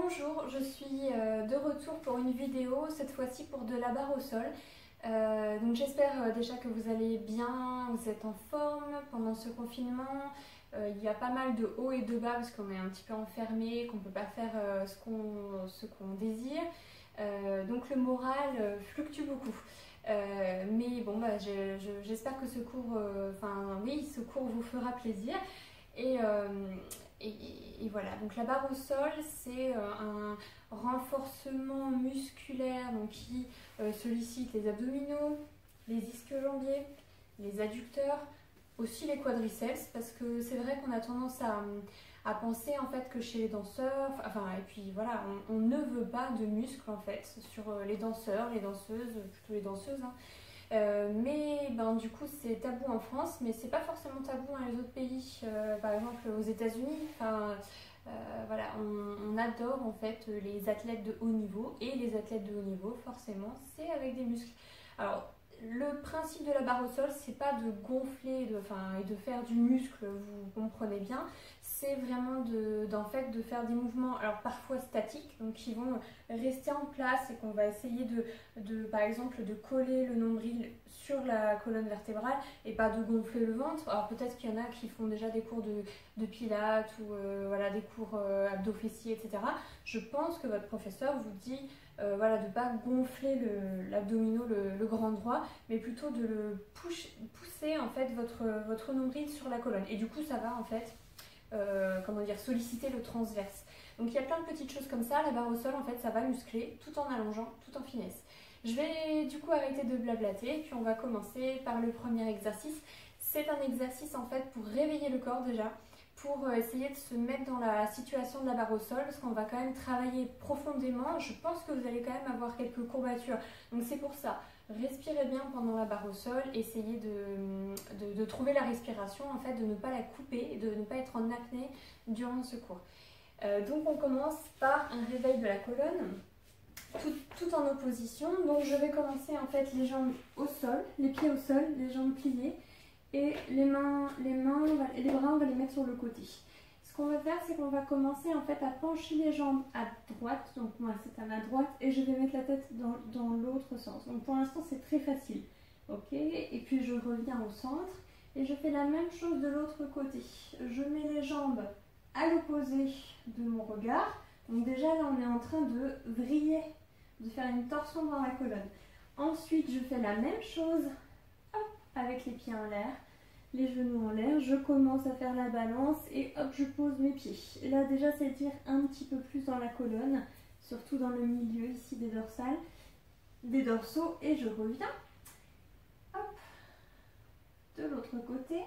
Bonjour, je suis de retour pour une vidéo, cette fois-ci pour de la barre au sol. Donc j'espère déjà que vous allez bien, vous êtes en forme pendant ce confinement. Il y a pas mal de hauts et de bas parce qu'on est un petit peu enfermé, qu'on ne peut pas faire ce qu'on désire. Donc le moral fluctue beaucoup. Mais bon, j'espère que ce cours, ce cours vous fera plaisir. Et, et voilà, donc la barre au sol, c'est un renforcement musculaire donc, qui sollicite les abdominaux, les ischio-jambiers, les adducteurs, aussi les quadriceps, parce que c'est vrai qu'on a tendance à penser en fait que chez les danseurs, et puis voilà, on ne veut pas de muscles en fait sur les danseurs, les danseuses, plutôt les danseuses, hein. Mais du coup c'est tabou en France, mais c'est pas forcément tabou dans les autres pays, par exemple aux États-Unis. Voilà, on adore en fait les athlètes de haut niveau, et les athlètes de haut niveau forcément c'est avec des muscles. Alors le principe de la barre au sol, c'est pas de gonfler et de faire du muscle, vous comprenez bien, c'est vraiment de faire des mouvements, alors parfois statiques, donc qui vont rester en place et qu'on va essayer par exemple de coller le nombril sur la colonne vertébrale et pas de gonfler le ventre. Alors peut-être qu'il y en a qui font déjà des cours de pilates ou des cours abdos-fessiers, etc. Je pense que votre professeur vous dit de ne pas gonfler l'abdominaux, le grand droit, mais plutôt de le pousser en fait votre nombril sur la colonne. Et du coup, ça va en fait solliciter le transverse. Donc il y a plein de petites choses comme ça. La barre au sol, en fait, ça va muscler tout en allongeant, tout en finesse. Je vais du coup arrêter de blablater, puis on va commencer par le premier exercice. C'est un exercice en fait pour réveiller le corps déjà, pour essayer de se mettre dans la situation de la barre au sol, parce qu'on va quand même travailler profondément. Je pense que vous allez quand même avoir quelques courbatures, donc c'est pour ça. Respirez bien pendant la barre au sol, essayez de trouver la respiration, en fait, de ne pas la couper, de ne pas être en apnée durant ce cours. Donc on commence par un réveil de la colonne, tout en opposition. Donc je vais commencer en fait les jambes au sol, les pieds au sol, les jambes pliées, et les bras on va les mettre sur le côté. Ce qu'on va faire, c'est qu'on va commencer en fait à pencher les jambes à droite, donc moi c'est à ma droite, et je vais mettre la tête dans l'autre sens. Donc pour l'instant c'est très facile, ok. Et puis je reviens au centre et je fais la même chose de l'autre côté. Je mets les jambes à l'opposé de mon regard. Donc déjà là on est en train de vriller, de faire une torsion dans la colonne. Ensuite je fais la même chose, hop, avec les pieds en l'air, les genoux en l'air, je commence à faire la balance et hop, je pose mes pieds. Et là déjà, ça tire un petit peu plus dans la colonne, surtout dans le milieu ici des dorsales, des dorsaux, et je reviens. Hop, de l'autre côté.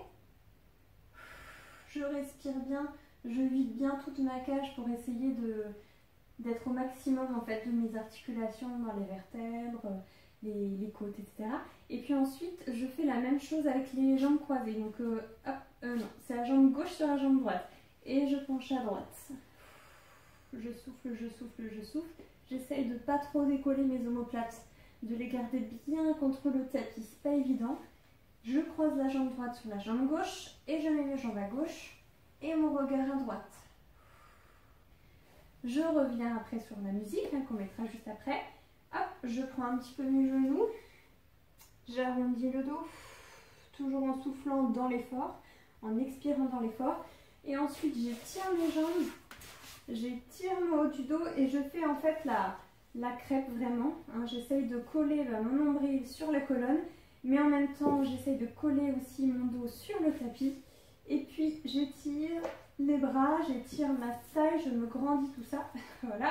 Je respire bien, je vide bien toute ma cage pour essayer d'être au maximum en fait de mes articulations dans les vertèbres, les côtes, etc. Et puis ensuite, je fais la même chose avec les jambes croisées. Donc, c'est la jambe gauche sur la jambe droite. Et je penche à droite. Je souffle, je souffle, je souffle. J'essaye de ne pas trop décoller mes omoplates, de les garder bien contre le tapis. C'est pas évident. Je croise la jambe droite sur la jambe gauche et je mets mes jambes à gauche et mon regard à droite. Je reviens après sur la musique qu'on mettra juste après. Hop, je prends un petit peu mes genoux, j'arrondis le dos, toujours en soufflant dans l'effort, en expirant dans l'effort. Et ensuite, j'étire mes jambes, j'étire le haut du dos et je fais en fait la crêpe vraiment. J'essaye de coller mon nombril sur la colonne, mais en même temps, j'essaye de coller aussi mon dos sur le tapis. Et puis, j'étire les bras, j'étire ma taille, je me grandis tout ça, voilà.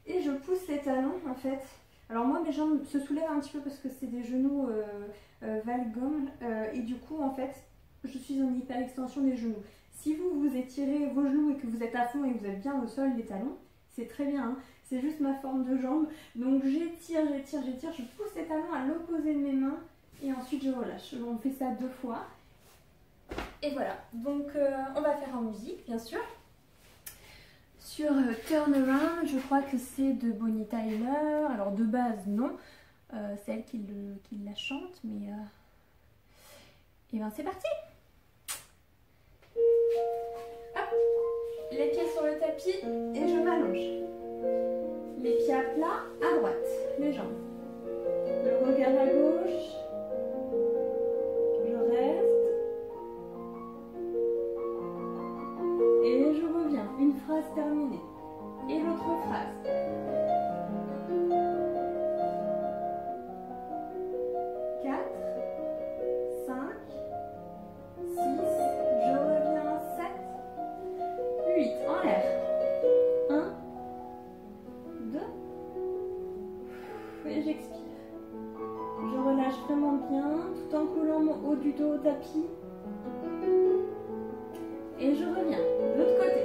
Et je pousse les talons en fait. Alors moi mes jambes se soulèvent un petit peu parce que c'est des genoux valgum et du coup en fait je suis en hyper extension des genoux. Si vous étirez vos genoux et que vous êtes à fond et que vous êtes bien au sol, les talons, c'est très bien, hein. C'est juste ma forme de jambe. Donc j'étire, j'étire, j'étire, je pousse les talons à l'opposé de mes mains et ensuite je relâche. On fait ça 2 fois. Et voilà, donc on va faire en musique bien sûr. Sur Turn Around, je crois que c'est de Bonnie Tyler. Alors de base, non. C'est elle qui la chante, mais... Et ben c'est parti. Hop, les pieds sur le tapis et je m'allonge. bras à droite, les jambes. Le regard à gauche. Je reste. Et je reviens. Une phrase terminée. Et l'autre phrase. J'expire. Je relâche vraiment bien tout en collant mon haut du dos au tapis. Et je reviens de l'autre côté.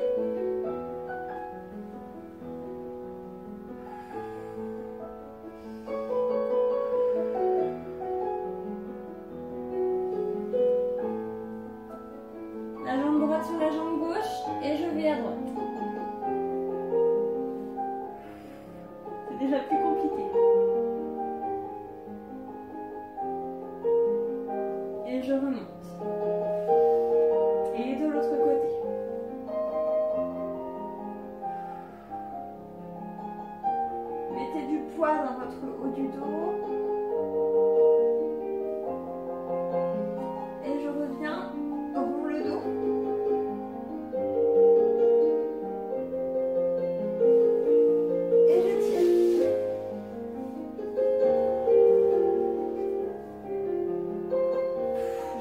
La jambe droite sur la jambe gauche et je vais à droite. C'est déjà plus compliqué. Et je remonte. Et de l'autre côté. Mettez du poids dans votre haut du dos. Et je reviens, rond le dos. Et je tire.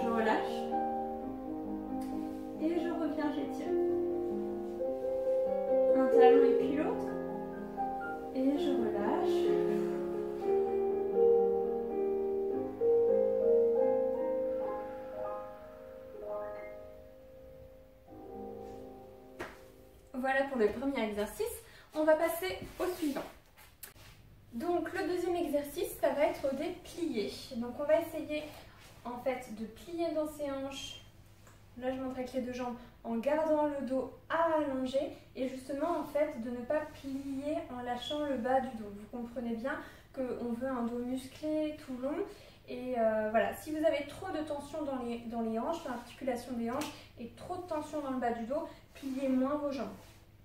Je relâche. Et je reviens, j'étire. Un talon et puis l'autre. Et je relâche. Voilà pour le premier exercice. On va passer au suivant. Donc le deuxième exercice, ça va être des pliés. Donc on va essayer en fait de plier dans ses hanches. Là je montre avec les deux jambes en gardant le dos allongé et justement en fait de ne pas plier en lâchant le bas du dos. Vous comprenez bien qu'on veut un dos musclé tout long et voilà, si vous avez trop de tension dans les hanches, dans l'articulation des hanches et trop de tension dans le bas du dos, pliez moins vos jambes,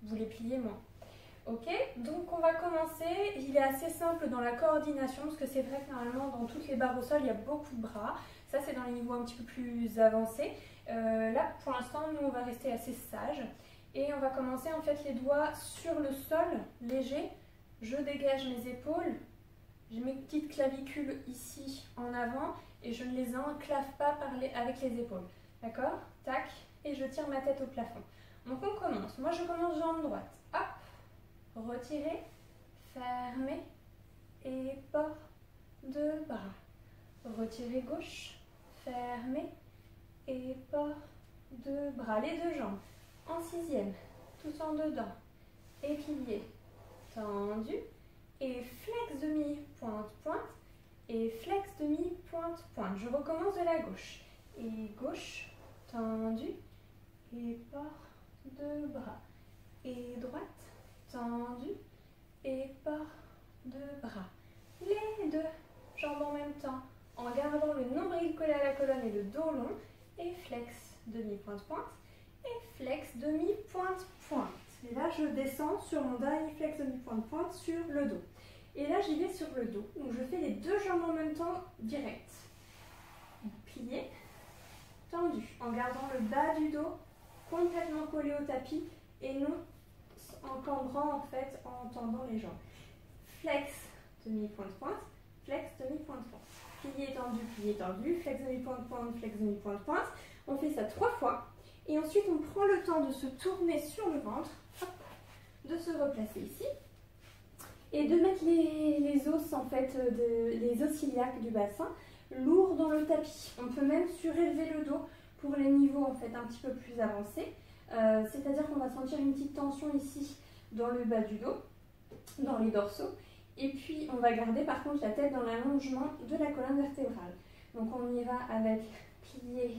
vous les pliez moins. Ok, donc on va commencer. Il est assez simple dans la coordination parce que c'est vrai que normalement dans toutes les barres au sol il y a beaucoup de bras. Ça c'est dans les niveaux un petit peu plus avancés. Là pour l'instant nous on va rester assez sage et on va commencer en fait les doigts sur le sol, léger. Je dégage mes épaules, j'ai mes petites clavicules ici en avant et je ne les enclave pas avec les épaules. D'accord? Tac, et je tire ma tête au plafond. Donc on commence. Moi je commence jambe droite. Hop. Retirez, fermez et port de bras. Retirez gauche, fermez et port de bras. Les deux jambes en sixième, tous en dedans. Et plié, tendu. Et flex demi-pointe-pointe. Et flex demi-pointe-pointe. Je recommence de la gauche. Et gauche, tendu. Et port de bras. Et droite. Tendu et port de bras. Les deux jambes en même temps en gardant le nombril collé à la colonne et le dos long. Et flex demi-pointe-pointe et flex demi-pointe-pointe. Et là je descends sur mon dernier flex demi-pointe-pointe sur le dos. Et là j'y vais sur le dos. Donc je fais les deux jambes en même temps direct. Plié, tendu en gardant le bas du dos complètement collé au tapis et non en cambrant en fait, en tendant les jambes. Flex, demi-pointe-pointe, flex, demi-pointe-pointe. Plié, tendu, flex, demi-pointe-pointe, flex, demi-pointe-pointe. On fait ça 3 fois. Et ensuite, on prend le temps de se tourner sur le ventre, hop, de se replacer ici. Et de mettre les os, en fait, les os iliaques du bassin lourds dans le tapis. On peut même surélever le dos pour les niveaux, en fait, un petit peu plus avancés. C'est-à-dire qu'on va sentir une petite tension ici dans le bas du dos, dans les dorsaux. Et puis on va garder par contre la tête dans l'allongement de la colonne vertébrale. Donc on y va avec plié,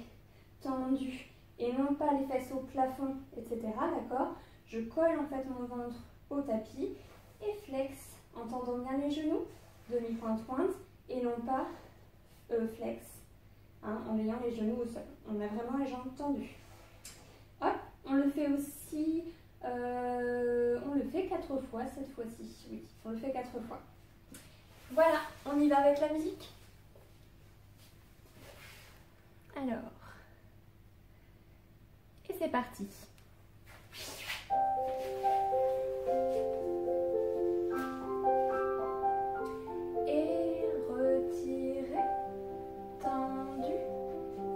tendu et non pas les fesses au plafond, etc. D'accord? Je colle en fait mon ventre au tapis et flex en tendant bien les genoux, demi-pointe-pointe et non pas flex en ayant les genoux au sol. On a vraiment les jambes tendues. Hop! On le fait aussi On le fait 4 fois cette fois-ci. Oui, on le fait 4 fois. Voilà, on y va avec la musique. Alors, et c'est parti. Et retirez, tendu,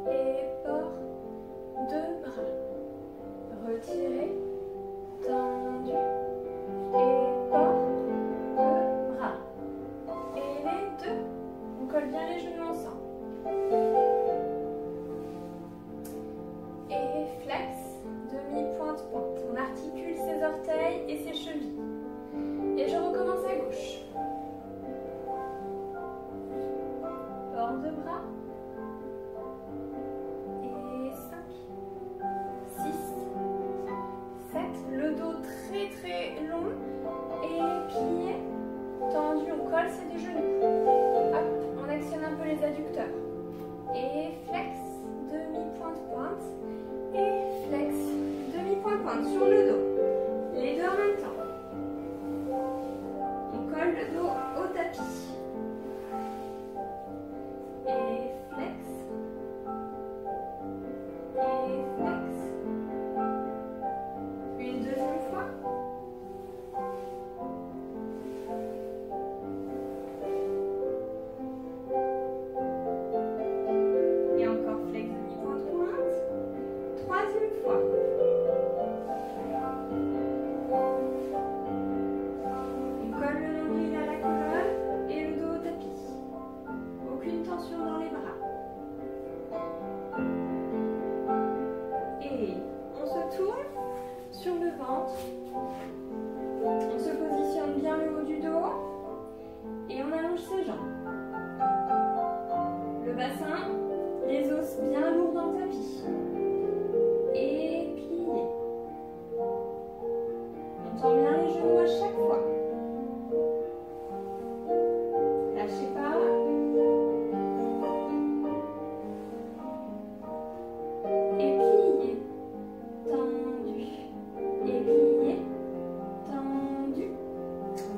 et port de bras. Retirez, tendu, et port de bras. Et les deux, on colle bien les genoux ensemble. Et flex, demi-pointe-pointe. On articule ses orteils et ses chevilles. Et je recommence à gauche. Port de bras. Et 5, 6, 7. Le dos très très long. Et plié, tendu, on colle ses deux genoux. Hop, on actionne un peu les adducteurs. Et flex, demi-pointe-pointe. Et flex, demi-pointe-pointe sur le dos. Les deux en même temps. On colle le dos au tapis. Et flex. Et flex. Une deuxième fois. Et encore flex, demi-pointe-pointe. Troisième fois. On colle le nombril à la colonne et le dos au tapis. Aucune tension dans les bras. Et on se tourne sur le ventre. On se positionne bien le haut du dos et on allonge ses jambes. Le bassin, les os bien lourds dans le tapis. Et plié. On tend bien les genoux à chaque fois. Lâchez pas. Et plié. Tendu. Et plié. Tendu.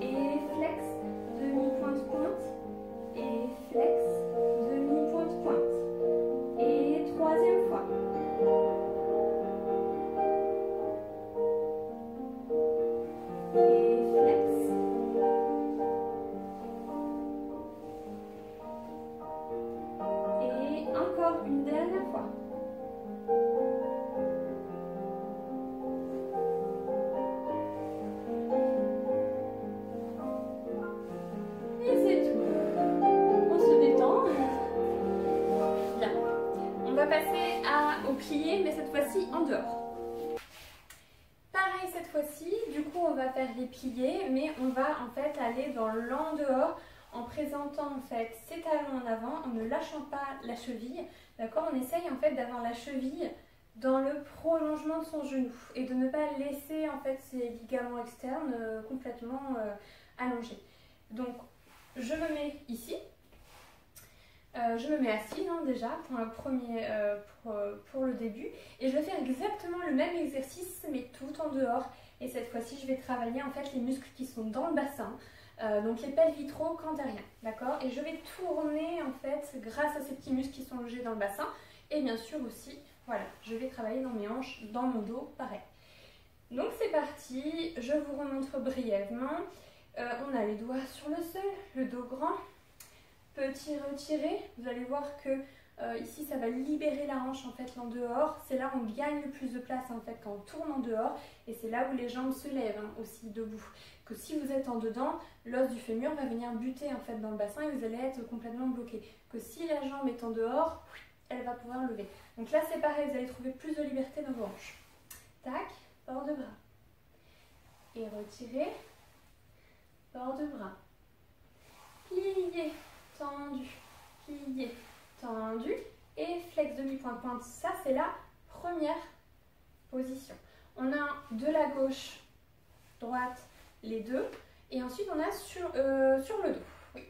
Et flex. Demi-pointe-pointe. Et flex. Demi-pointe-pointe. Et troisième fois. Et flex. Et encore une dernière fois. Et c'est tout. On se détend. Bien. On va passer au plié, mais cette fois-ci en dehors. Pareil cette fois-ci, du coup on va faire les pliés, mais on va en fait aller dans l'en dehors en présentant en fait ses talons en avant, en ne lâchant pas la cheville. D'accord, on essaye en fait d'avoir la cheville dans le prolongement de son genou et de ne pas laisser en fait ses ligaments externes complètement allongés. Donc je me mets ici. Je me mets assise déjà pour, pour le début et je vais faire exactement le même exercice mais tout en dehors et cette fois-ci je vais travailler en fait les muscles qui sont dans le bassin, donc les pelvitraux cantériens, d'accord, et je vais tourner en fait grâce à ces petits muscles qui sont logés dans le bassin et bien sûr aussi, voilà, je vais travailler dans mes hanches, dans mon dos, pareil. Donc c'est parti, je vous remontre brièvement, on a les doigts sur le sol, le dos grand. Petit retiré, vous allez voir que ici ça va libérer la hanche en fait en dehors, c'est là où on gagne le plus de place en fait quand on tourne en dehors et c'est là où les jambes se lèvent aussi debout. Que si vous êtes en dedans, l'os du fémur va venir buter en fait dans le bassin et vous allez être complètement bloqué. Que si la jambe est en dehors, elle va pouvoir lever. Donc là c'est pareil, vous allez trouver plus de liberté dans vos hanches. Tac, port de bras. Et retirez, port de bras. Plié. Tendu, plié, tendu et flex demi-pointe-pointe. Ça, c'est la première position. On a de la gauche, droite, les deux. Et ensuite, on a sur le dos. Oui.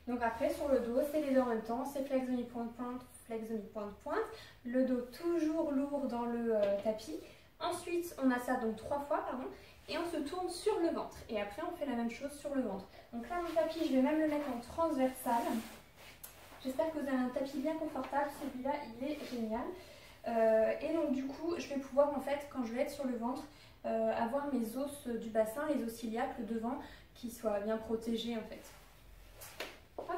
Donc après, sur le dos, c'est les deux en même temps. C'est flex demi-pointe-pointe, flex demi-pointe-pointe. Le dos toujours lourd dans le tapis. Ensuite, on a ça donc 3 fois, pardon, et on se tourne sur le ventre. Et après, on fait la même chose sur le ventre. Donc là, mon tapis, je vais même le mettre en transversal. J'espère que vous avez un tapis bien confortable. Celui-là, il est génial. Et donc du coup, je vais pouvoir, en fait, quand je vais être sur le ventre, avoir mes os du bassin, les os ciliaques, le devant, qui soient bien protégés, en fait. Hop,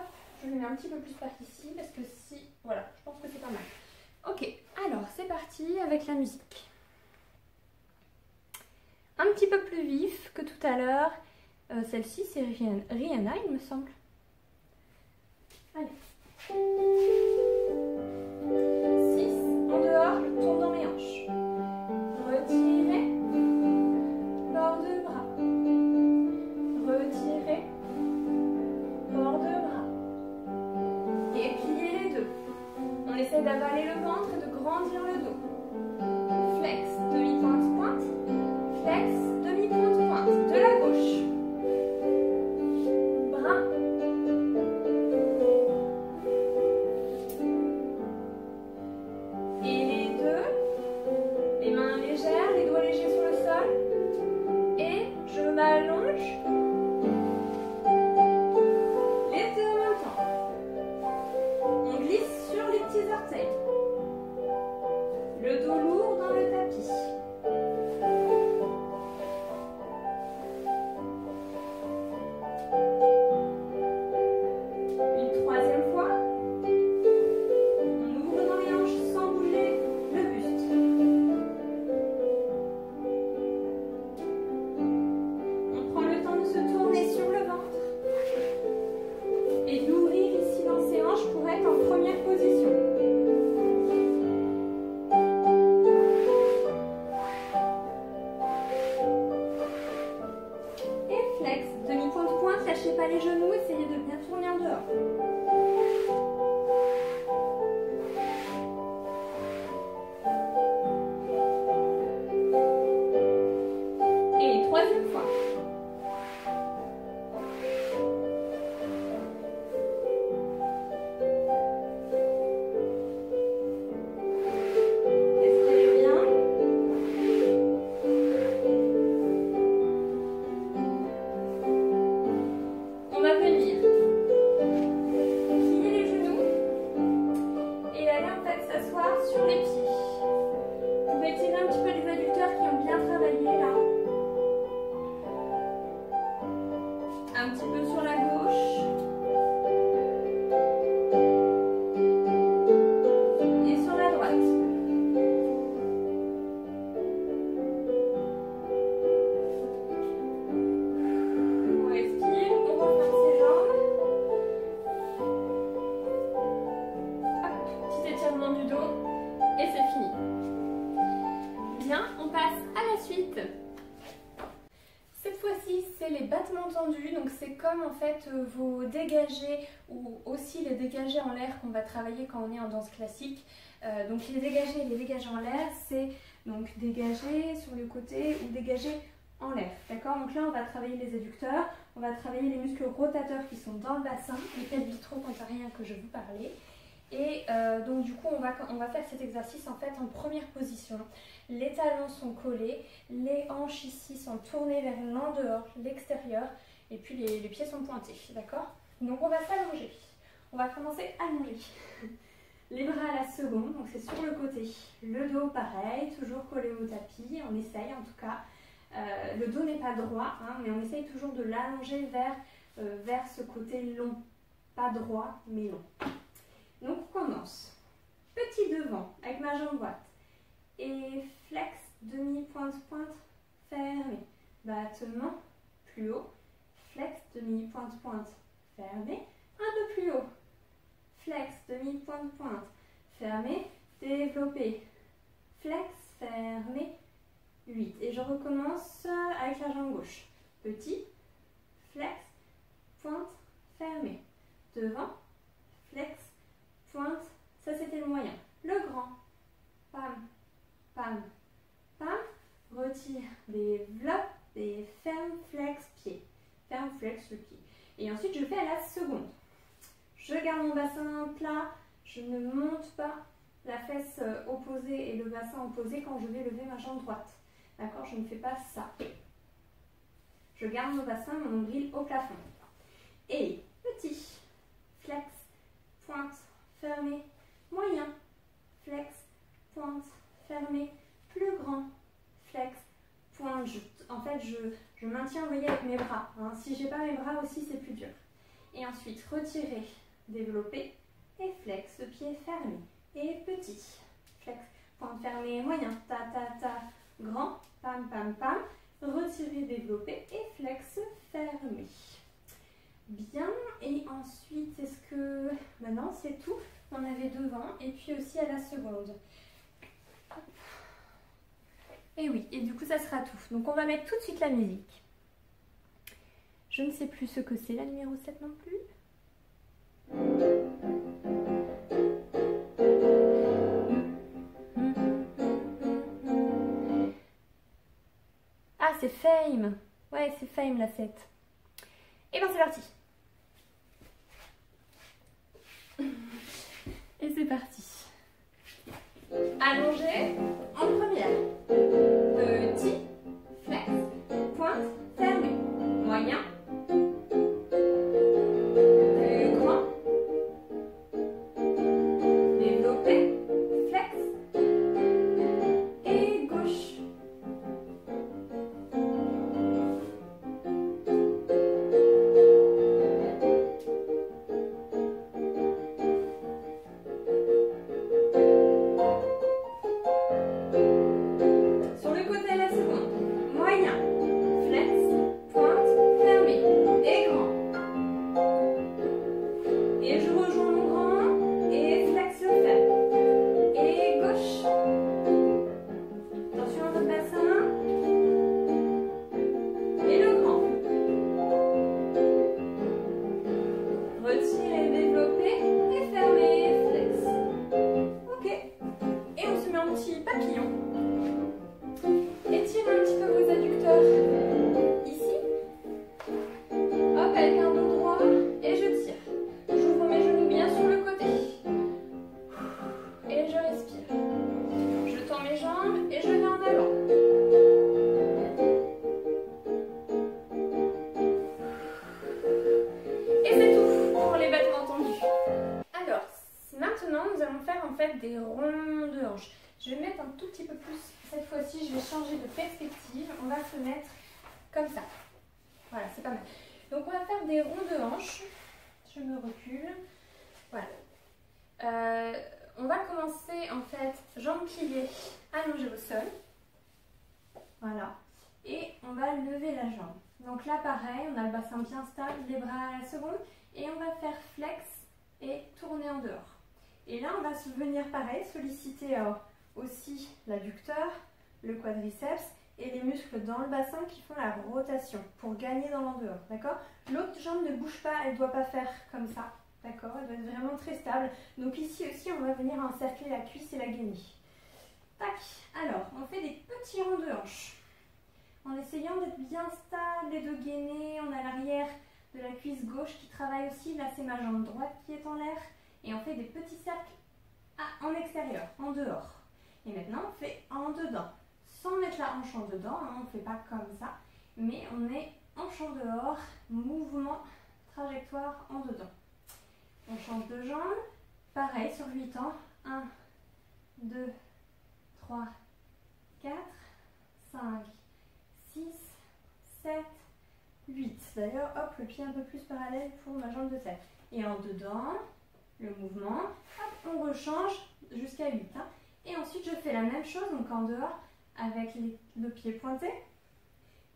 je le mets un petit peu plus par ici, parce que si... Voilà, je pense que c'est pas mal. Ok, alors, c'est parti avec la musique. Un petit peu plus vif que tout à l'heure. Celle-ci, c'est Rihanna, il me semble. Allez. 6. En dehors, je tourne dans les hanches. Retirez. Bord de bras. Retirez. Bord de bras. Et pliez les deux. On essaie d'avaler le ventre et de grandir le dos. Flex, demi-pointe, pointe. Flex, demi-pointe, pointe. De la gauche. Bras. Et les deux. Les mains légères, les doigts légers sur le sol. Et je m'allonge. Les deux en même temps. On glisse sur les petits orteils. Le dos lourd dans le tapis. Une troisième fois. On ouvre dans les hanches sans bouger le buste. On prend le temps de se tourner sur le ventre et d'ouvrir ici dans ses hanches pour être en première position. Et flex, demi-pointe pointe, lâchez pas les genoux, essayez de bien tourner en dehors. Et une troisième fois. Respirez bien. On va venir plier les genoux et aller en fait s'asseoir sur les pieds. Vous pouvez tirer un petit peu les adducteurs qui ont bien travaillé là. Un petit peu sur la gauche. Et sur la droite. On respire, on referme ses jambes. Hop, petit étirement du dos. Et c'est fini. Bien, on passe à la suite. Cette fois-ci, c'est les battements tendus, donc c'est comme en fait vos dégagés ou aussi les dégagés en l'air qu'on va travailler quand on est en danse classique. Donc les dégagés et les dégagés en l'air, c'est donc dégagés sur le côté ou dégagés en l'air. D'accord? Donc là, on va travailler les adducteurs, on va travailler les muscles rotateurs qui sont dans le bassin, les pelvitraux rien que je vous parlais. Et donc du coup, on va faire cet exercice en fait en première position. Les talons sont collés, les hanches ici sont tournées vers l'en dehors, l'extérieur, et puis les pieds sont pointés, d'accord? Donc on va s'allonger. On va commencer allongé. Les bras à la seconde, donc c'est sur le côté. Le dos pareil, toujours collé au tapis, on essaye en tout cas. Le dos n'est pas droit, hein, mais on essaye toujours de l'allonger vers ce côté long. Pas droit, mais long. Donc on commence. Petit devant avec ma jambe droite. Et flex, demi-pointe, pointe, fermé. Battement, plus haut. Flex, demi-pointe, pointe, fermé. Un peu plus haut. Flex, demi-pointe, pointe, fermé. Développé. Flex, fermé. 8. Et je recommence avec la jambe gauche. Petit, flex, pointe, fermé. Devant, flex, pointe, ça c'était le moyen. Le grand, pam, pam, pam, retire, développe et ferme, flex, pied. Ferme, flex, le pied. Et ensuite je fais à la seconde. Je garde mon bassin plat, je ne monte pas, la fesse opposée et le bassin opposé quand je vais lever ma jambe droite. D'accord? Je ne fais pas ça. Je garde mon bassin, mon nombril au plafond. Et petit, flex, pointe, fermé, moyen, flex, pointe, fermé, plus grand, flex, pointe. En fait, je maintiens, vous voyez, avec mes bras. Hein. Si je n'ai pas mes bras aussi, c'est plus dur. Et ensuite, retirer, développer et flex, le pied fermé. Et petit, flex, pointe fermée, moyen, ta, ta, ta, grand, pam, pam, pam. Retirer, développer et flex, fermé. Bien, et ensuite, est-ce que... Maintenant, c'est tout. On avait devant et puis aussi à la seconde. Et oui, et du coup, ça sera tout. Donc, on va mettre tout de suite la musique. Je ne sais plus ce que c'est, la numéro 7 non plus. Ah, c'est Fame. Ouais, c'est Fame, la 7. Et bien, c'est parti. Et c'est parti. Allongé en première. Petit, flex, pointe, fermé. Moyen. Grand. Développé, flex. Et gauche. Des ronds de hanches. Je vais mettre un tout petit peu plus, cette fois-ci je vais changer de perspective, on va se mettre comme ça. Voilà, c'est pas mal. Donc on va faire des ronds de hanches, je me recule, voilà. On va commencer en fait jambes pliées, allongées au sol, voilà. Et on va lever la jambe. Donc là pareil, on a le bassin bien stable, les bras à la seconde, et on va faire flex et tourner en dehors. Et là, on va venir pareil, solliciter aussi l'adducteur, le quadriceps et les muscles dans le bassin qui font la rotation pour gagner dans l'en-dehors, d'accord? L'autre jambe ne bouge pas, elle ne doit pas faire comme ça, d'accord? Elle doit être vraiment très stable. Donc ici aussi, on va venir encercler la cuisse et la gainer. Tac. Alors, on fait des petits ronds de hanches. En essayant d'être bien stable et de gainer, on a l'arrière de la cuisse gauche qui travaille aussi. Là, c'est ma jambe droite qui est en l'air. Et on fait des petits cercles en extérieur, en dehors. Et maintenant, on fait en dedans. Sans mettre la hanche en dedans, hein, on ne fait pas comme ça. Mais on est hanche en dehors, mouvement, trajectoire en dedans. On change de jambe. Pareil, sur 8 ans. 1, 2, 3, 4, 5, 6, 7, 8. D'ailleurs, hop, le pied un peu plus parallèle pour ma jambe de tête. Et en dedans... le mouvement, hop, on rechange jusqu'à 8. Hein. Et ensuite, je fais la même chose, donc en dehors, avec le pied pointé.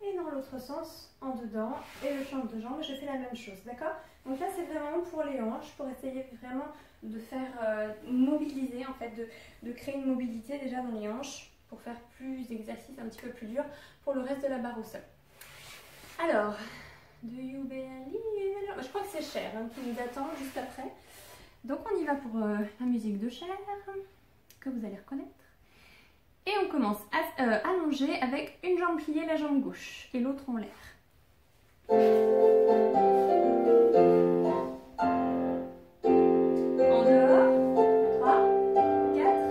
Et dans l'autre sens, en dedans, et le change de jambe, je fais la même chose, d'accord? Donc là, c'est vraiment pour les hanches, pour essayer vraiment de faire mobiliser, en fait, de créer une mobilité déjà dans les hanches, pour faire plus d'exercices un petit peu plus durs pour le reste de la barre au sol. Alors, do you believe? Je crois que c'est Cher hein, qui nous attend juste après. Donc on y va pour la musique de Cher, que vous allez reconnaître. Et on commence à allonger avec une jambe pliée, la jambe gauche, et l'autre en l'air. En dehors, 3, 4,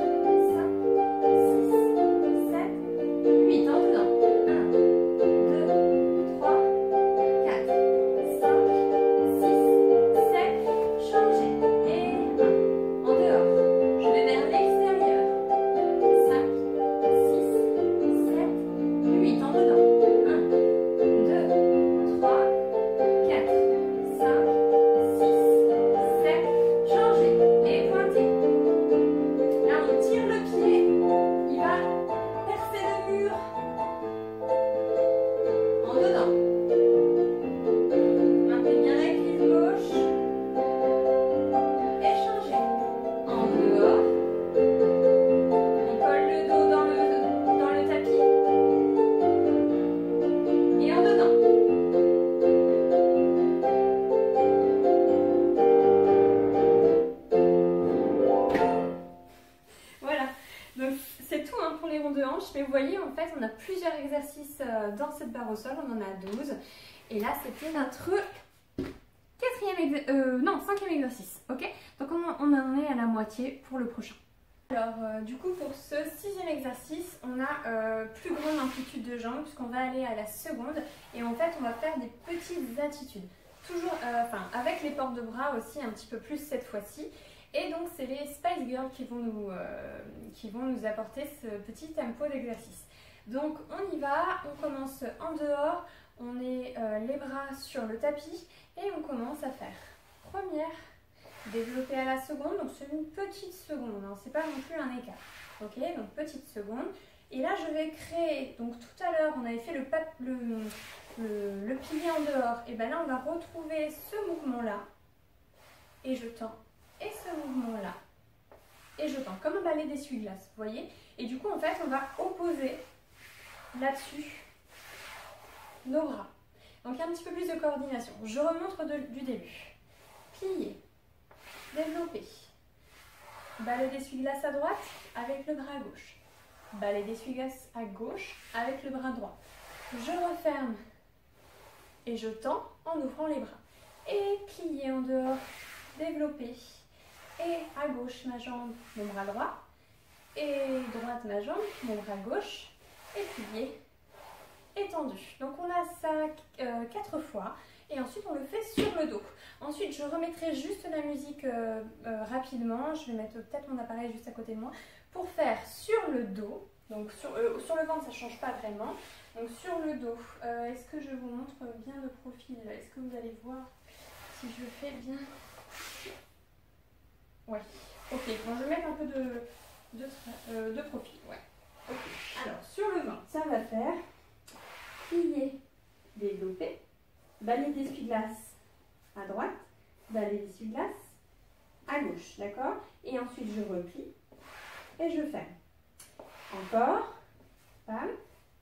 on a plusieurs exercices dans cette barre au sol, on en a 12. Et là, c'était notre cinquième exercice, ok? Donc on en est à la moitié pour le prochain. Alors du coup pour ce 6e exercice, on a plus grande amplitude de jambes puisqu'on va aller à la seconde et en fait on va faire des petites attitudes. Toujours, avec les portes de bras aussi un petit peu plus cette fois-ci. Et donc c'est les Spice Girls qui vont nous apporter ce petit tempo d'exercice. Donc on y va, on commence en dehors, on est les bras sur le tapis et on commence à faire première, développer à la seconde, donc c'est une petite seconde, hein, c'est pas non plus un écart. Ok, donc petite seconde. Et là je vais créer, donc tout à l'heure on avait fait le pilier en dehors, et bien là on va retrouver ce mouvement-là, et je tends, et ce mouvement-là, et je tends, comme un balai d'essuie-glace, vous voyez. Et du coup en fait on va opposer là-dessus nos bras. Donc il y a un petit peu plus de coordination. Je remonte du début. Plier, développer, balai d'essuie-glace à droite avec le bras gauche, balai d'essuie-glace à gauche avec le bras droit. Je referme et je tends en ouvrant les bras. Et plier en dehors, développer. Et à gauche ma jambe, mon bras droit. Et droite ma jambe, mon bras gauche. Et plier, étendu. Donc on a ça 4 fois. Et ensuite on le fait sur le dos. Ensuite je remettrai juste la musique rapidement. Je vais mettre peut-être mon appareil juste à côté de moi. Pour faire sur le dos. Donc sur le ventre ça ne change pas vraiment. Donc sur le dos, est-ce que je vous montre bien le profil? Est-ce que vous allez voir si je fais bien? Ouais, ok. Bon, je vais mettre un peu de profil. Ouais. Okay. Alors sur le ventre, ça va faire plier, développer, balai d'essuie-glace à droite, balai d'essuie-glace à gauche, d'accord? Et ensuite je replie et je ferme. Encore, pam,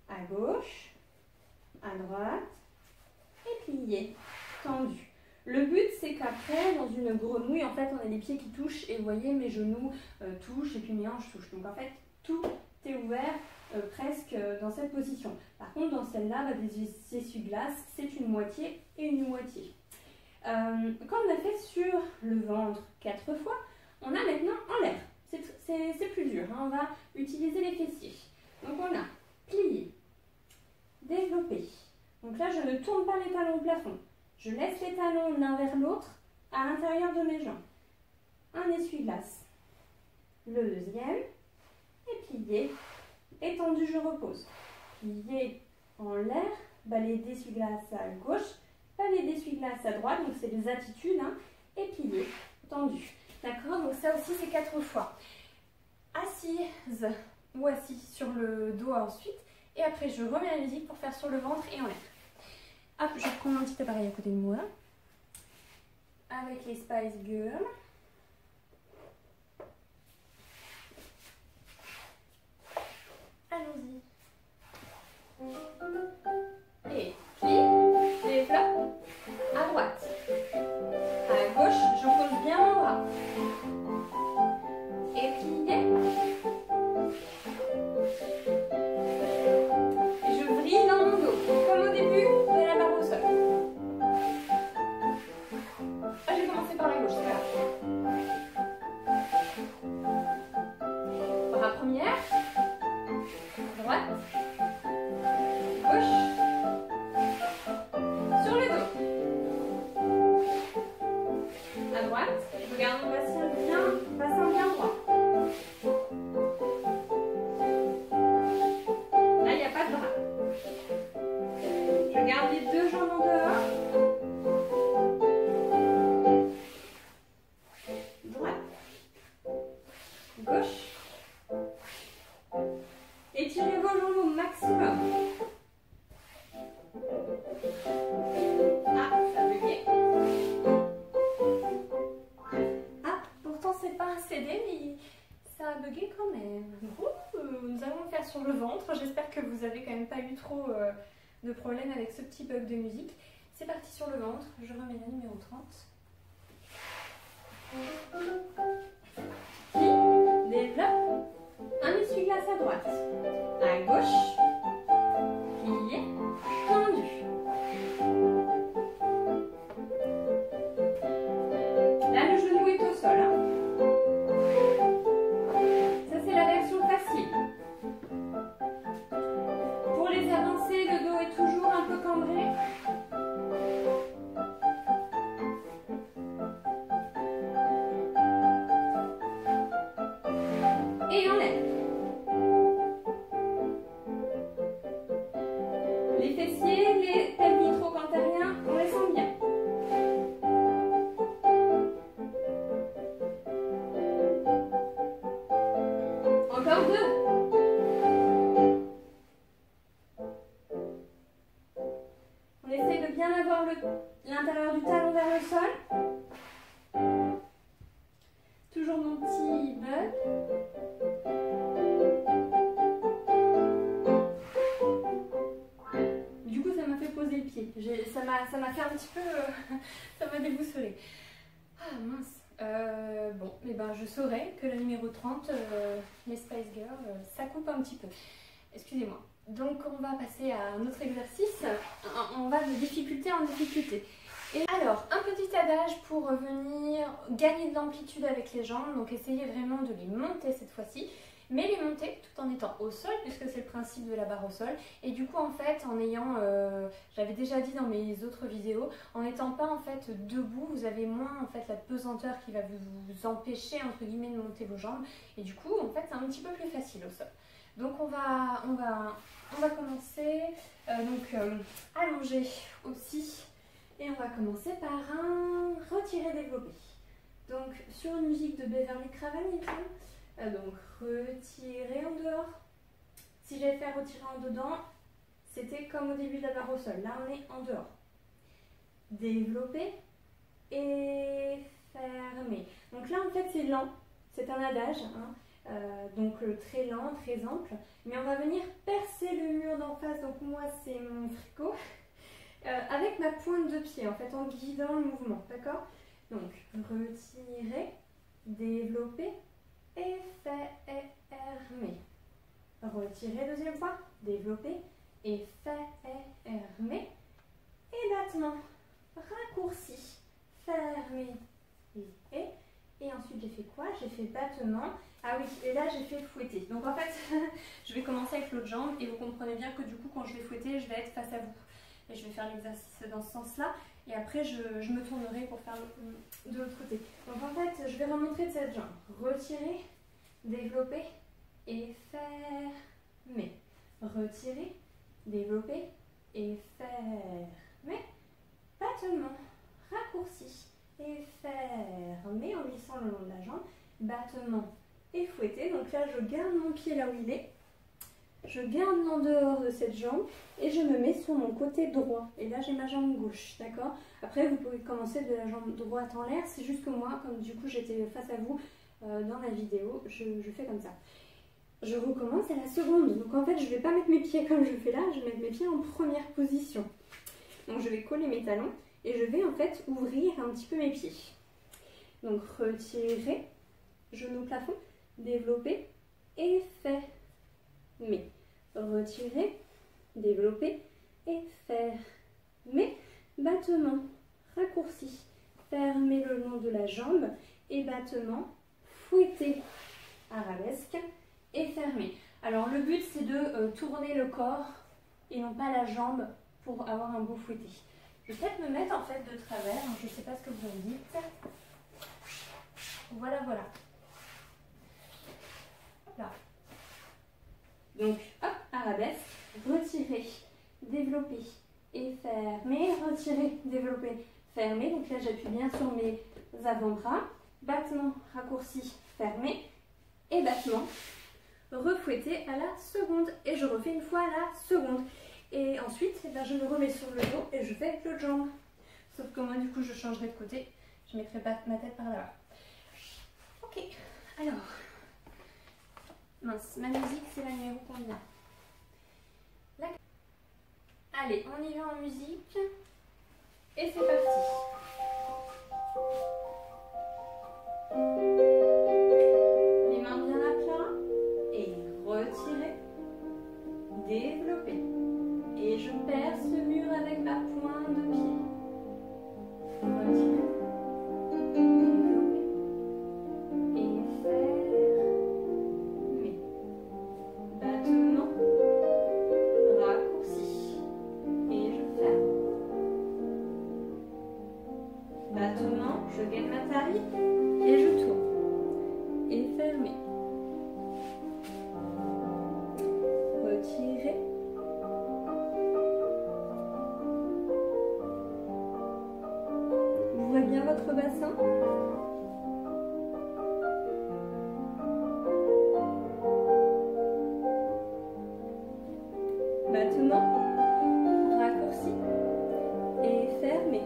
à gauche, à droite, et plier, tendu. Le but c'est qu'après, dans une grenouille, en fait, on a les pieds qui touchent, et vous voyez, mes genoux touchent, et puis mes hanches touchent. Donc en fait, tout est ouvert presque dans cette position. Par contre, dans celle-là, des essuie-glaces, c'est une moitié et une moitié. Quand on a fait sur le ventre 4 fois, on a maintenant en l'air. C'est plus dur, hein. On va utiliser les fessiers. Donc on a plié, développé. Donc là, je ne tourne pas les talons au plafond. Je laisse les talons l'un vers l'autre à l'intérieur de mes jambes. Un essuie-glace. Le deuxième. Et plié. Étendu, je repose. Plié en l'air. Balai d'essuie-glace à gauche. Balai d'essuie-glace à droite. Donc c'est des attitudes. Hein. Et plié. Tendu. D'accord? Donc ça aussi, c'est 4 fois. Assise ou assis sur le dos ensuite. Et après, je remets la musique pour faire sur le ventre et en l'air. Hop, je prends mon petit appareil à côté de moi. Avec les Spice Girls. Allons-y. Et plie, développe, à droite. À gauche, je pose bien mon bras. Et plier. Et je vrille dans mon dos, comme au début de la barre au sol. Ah, j'ai commencé par la gauche, c'est grave. Bras première. Droite. Gauche. Sur le dos. À droite. Je garde mon bassin bien droit. Là, il n'y a pas de bras. Je garde les 2 jambes en dehors. Droite. Gauche. Étirez vos jambes au maximum. Ah, ça a bugué. Ah, pourtant c'est pas un CD, mais ça a bugué quand même. Bon, nous allons le faire sur le ventre. J'espère que vous avez quand même pas eu trop de problèmes avec ce petit bug de musique. C'est parti sur le ventre. Je remets la numéro 30. Plie, développe. Un essuie-glace à droite, à gauche, l'intérieur du talon vers le sol. Toujours mon petit bug. Du coup, ça m'a fait poser le pied. Ça m'a fait un petit peu... ça m'a déboussolé. Ah mince. Bon, et ben je saurais que la numéro 30, les Spice Girls, ça coupe un petit peu. Excusez-moi. Donc on va passer à un autre exercice. On va de difficulté en difficulté. Et alors, un petit adage pour venir gagner de l'amplitude avec les jambes. Donc essayez vraiment de les monter cette fois-ci. Mais les monter tout en étant au sol, puisque c'est le principe de la barre au sol. Et du coup, en fait, en ayant, j'avais déjà dit dans mes autres vidéos, en n'étant pas en fait debout, vous avez moins en fait la pesanteur qui va vous empêcher entre guillemets de monter vos jambes. Et du coup, en fait, c'est un petit peu plus facile au sol. Donc on va commencer allongé aussi. Et on va commencer par un retirer-développer. Donc sur une musique de Beverly Craven, donc retirer en dehors. Si j'allais faire retirer en dedans, c'était comme au début de la barre au sol. Là on est en dehors. Développer et fermer. Donc là en fait c'est lent, c'est un adage, hein. Donc très lent, très ample. Mais on va venir percer le mur d'en face. Donc moi c'est mon fricot. Avec ma pointe de pied en fait en guidant le mouvement, d'accord? Donc retirer, développer et fermer. Retirer deuxième fois, développer et fermer. Et battement, raccourci, fermer et ensuite j'ai fait quoi? J'ai fait battement. Ah oui, et là j'ai fait fouetter. Donc en fait, je vais commencer avec l'autre jambe et vous comprenez bien que du coup quand je vais fouetter, je vais être face à vous. Et je vais faire l'exercice dans ce sens-là. Et après, je me tournerai pour faire de l'autre côté. Donc en fait, je vais remontrer de cette jambe. Retirer, développer et fermer. Retirer, développer et fermer. Battement, raccourci et fermer en glissant le long de la jambe. Battement et fouetter. Donc là, je garde mon pied là où il est. Je garde en dehors de cette jambe et je me mets sur mon côté droit. Et là, j'ai ma jambe gauche, d'accord? Après, vous pouvez commencer de la jambe droite en l'air. C'est juste que moi, comme du coup, j'étais face à vous dans la vidéo, je fais comme ça. Je recommence à la seconde. Donc en fait, je ne vais pas mettre mes pieds comme je fais là. Je vais mettre mes pieds en première position. Donc je vais coller mes talons et je vais en fait ouvrir un petit peu mes pieds. Donc retirer, genou plafond, développer et fermer. Retirer, développer et fermer. Battement, raccourci, fermer le long de la jambe et battement, fouetter, arabesque et fermer. Alors le but c'est de tourner le corps et non pas la jambe pour avoir un beau fouetté. Je vais peut-être me mettre en fait de travers, je ne sais pas ce que vous en dites. Voilà, voilà. Là. Donc, hop, arabesque, retirer, développer et fermer, retirer, développer, fermer. Donc là, j'appuie bien sur mes avant-bras. Battement, raccourci, fermé et battement, refouetter à la seconde. Et je refais une fois à la seconde. Et ensuite, eh bien, je me remets sur le dos et je fais l'autre jambe. Sauf que moi, du coup, je changerai de côté. Je mettrai pas ma tête par là-bas. Ok, alors... Mince, ma musique, c'est la numéro combien? Allez, on y va en musique. Et c'est parti. Les mains bien à plat. Et retirer. Développer. Et je perce le mur avec ma pointe de pied. Retirer. Je gagne ma taille et je tourne. Et fermer. Retirer. Ouvrez bien votre bassin. Battement. Raccourci. Et fermer.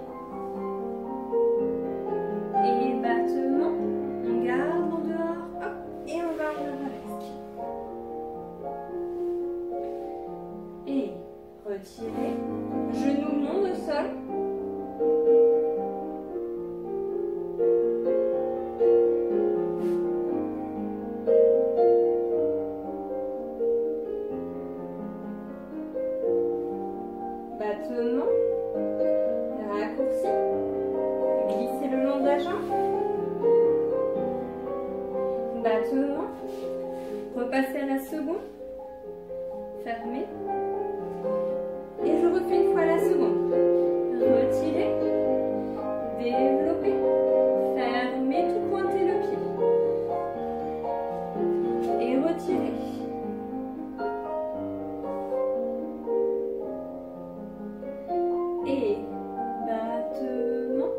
jambe. Battement. Repassez à la seconde. Fermez. Et je refais une fois la seconde. Retirez. Développez. Fermez, tout pointez le pied. Et retirez. Et battement.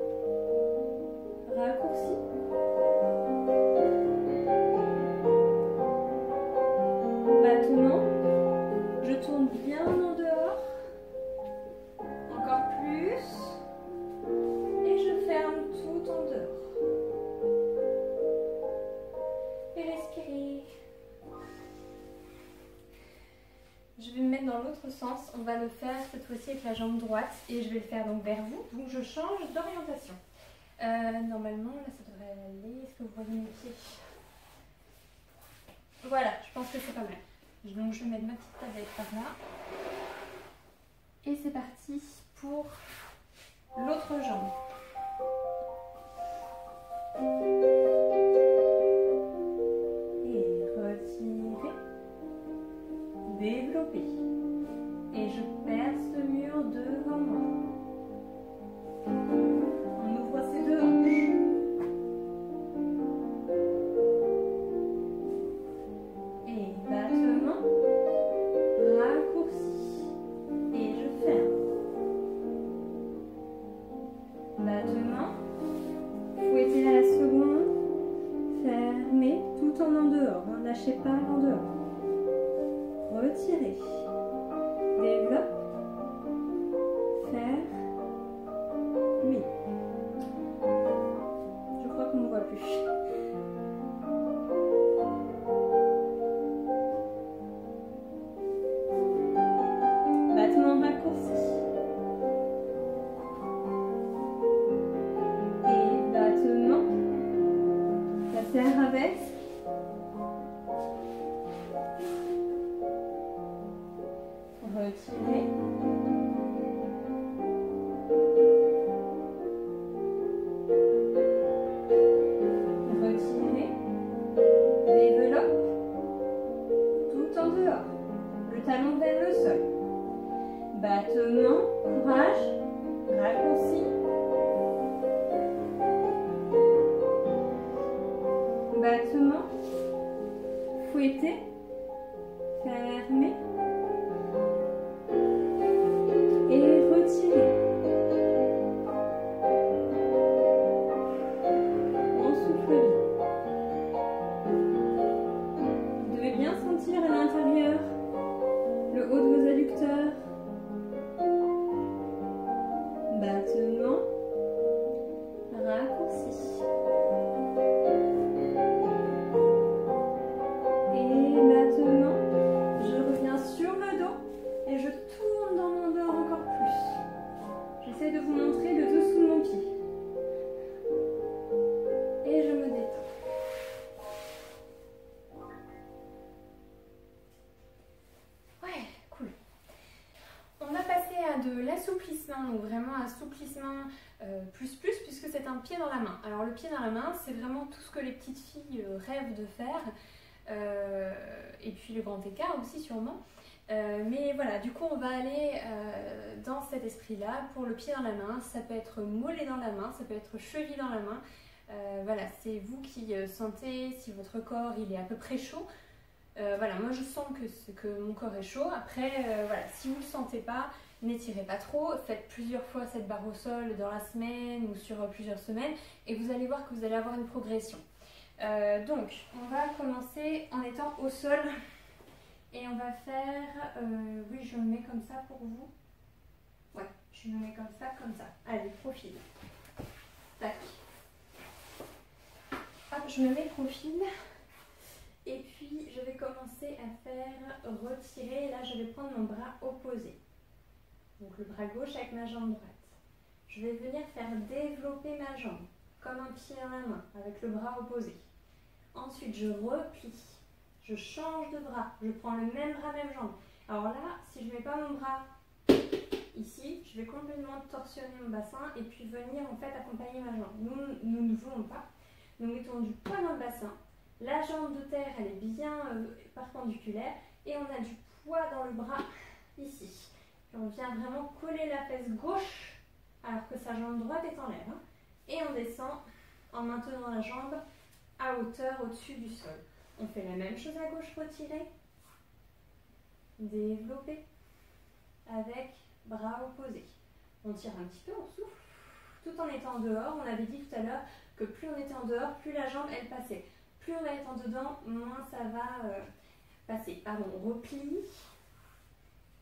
Raccourci. Battement. Je tourne bien en dehors. Encore plus. Et je ferme tout en dehors. Et respirez. Je vais me mettre dans l'autre sens. On va le faire cette fois-ci avec la jambe droite. Et je vais le faire donc vers vous. Donc je change d'orientation. Normalement, là ça devrait aller. Est-ce que vous voyez mes pieds? Voilà, je pense que c'est pas mal. Donc je vais mettre ma petite tablette par là. Et c'est parti pour l'autre jambe. Et retirez. Développez. Et je perce le mur devant moi. On ouvre ses deux hanches. Et battement. Raccourci. Et je ferme. Battement. Fouettez à la seconde. Fermez tout en dehors. Ne lâchez pas en dehors. Retirez. Développe. Fermez. Je crois qu'on ne voit plus. Battement raccourci. Et battement. Passez à rabaisse. Retirez. Retirez. Développe. Tout en dehors. Le talon vers le sol. Battement. Courage. Raccourci. Battement. Fouettez. Fermez. Et retirez. On souffle bien. Vous devez bien sentir à l'intérieur le haut de vos adducteurs. Battement. Raccourci. Et battement. Je reviens sur le dos et je tourne dans mon dos encore plus. J'essaie de vous montrer le dessous de mon pied. Et je me détends. Ouais, cool. On va passer à de l'assouplissement, donc vraiment assouplissement puisque c'est un pied dans la main. Alors le pied dans la main, c'est vraiment tout ce que les petites filles rêvent de faire. Et puis le grand écart aussi sûrement. Mais voilà, du coup on va aller dans cet esprit-là pour le pied dans la main. Ça peut être mollet dans la main, ça peut être cheville dans la main. Voilà, c'est vous qui sentez si votre corps il est à peu près chaud. Voilà, moi je sens que mon corps est chaud. Après, voilà, si vous ne le sentez pas, n'étirez pas trop. Faites plusieurs fois cette barre au sol dans la semaine ou sur plusieurs semaines et vous allez voir que vous allez avoir une progression. Donc, on va commencer en étant au sol et on va faire, oui je me mets comme ça pour vous, ouais je me mets comme ça, allez profil, tac, hop je me mets profil et puis je vais commencer à faire retirer, là je vais prendre mon bras opposé, donc le bras gauche avec ma jambe droite, je vais venir faire développer ma jambe comme un pied dans la main avec le bras opposé. Ensuite, je replie, je change de bras, je prends le même bras, même jambe. Alors là, si je ne mets pas mon bras ici, je vais complètement torsionner mon bassin et puis venir en fait accompagner ma jambe. Nous ne voulons pas. Nous mettons du poids dans le bassin. La jambe de terre, elle est bien perpendiculaire et on a du poids dans le bras ici. Puis on vient vraiment coller la fesse gauche alors que sa jambe droite est en l'air. Et on descend en maintenant la jambe à hauteur au-dessus du sol. On fait la même chose à gauche, retirer, développer avec bras opposés. On tire un petit peu, on souffle, tout en étant dehors. On avait dit tout à l'heure que plus on était en dehors, plus la jambe elle passait. Plus on va être en dedans, moins ça va passer. Pardon, on replie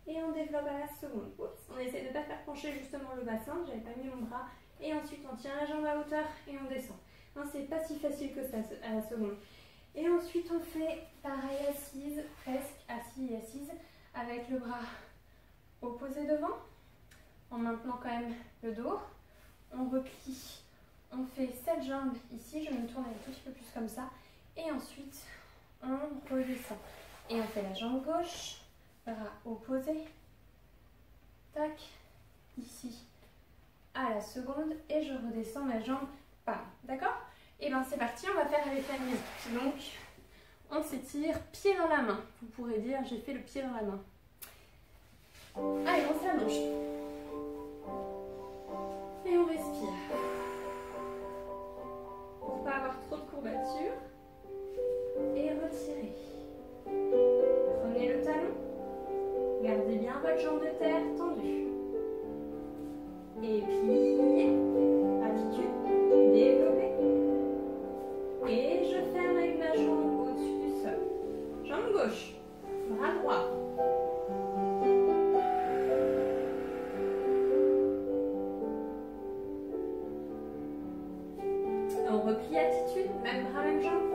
et on développe à la seconde. Oups, on essaie de ne pas faire pencher justement le bassin, j'avais pas mis mon bras. Et ensuite on tient la jambe à hauteur et on descend. Hein, c'est pas si facile que ça à la seconde. Et ensuite on fait pareil assise, presque assis et assise, avec le bras opposé devant, en maintenant quand même le dos. On replie, on fait cette jambe ici, je me tourne un tout petit peu plus comme ça. Et ensuite on redescend. Et on fait la jambe gauche, bras opposé, tac, ici à la seconde et je redescends ma jambe, bam, d'accord? Et bien c'est parti, on va faire avec la musique. Donc on s'étire pied dans la main. Vous pourrez dire j'ai fait le pied dans la main. Allez, on s'allonge. Et on respire. Pour ne pas avoir trop de courbatures. Et retirez. Prenez le talon. Gardez bien votre jambe de terre tendue. Et pliez. Attitude. Développez. Et je ferme avec ma jambe au-dessus du sol. Jambe gauche. Bras droit. On replie attitude. Même bras, même jambe.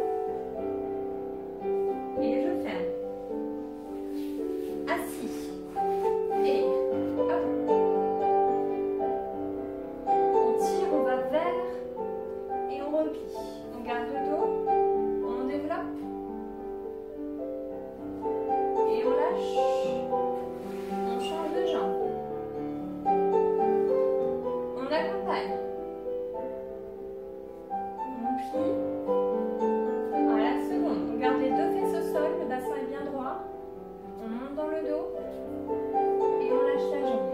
Et je ferme. Assis. Et hop. On tire, on va vers et on replie. On garde le dos, on développe et on lâche. On change de jambe. On accompagne. On plie. À la seconde, on garde les deux fesses au sol, le bassin est bien droit. On monte dans le dos et on lâche la jambe.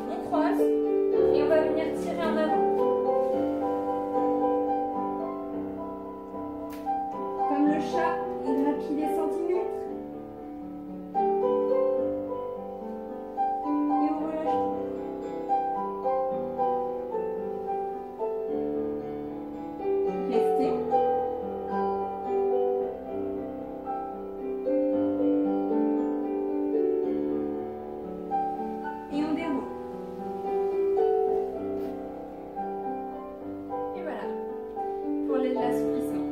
On croise et on va venir tirer en avant. Comme le chat, il grappille des centimètres. Et on relâche tout. Restez. Et on déroule. Et voilà, pour l'assouplissement.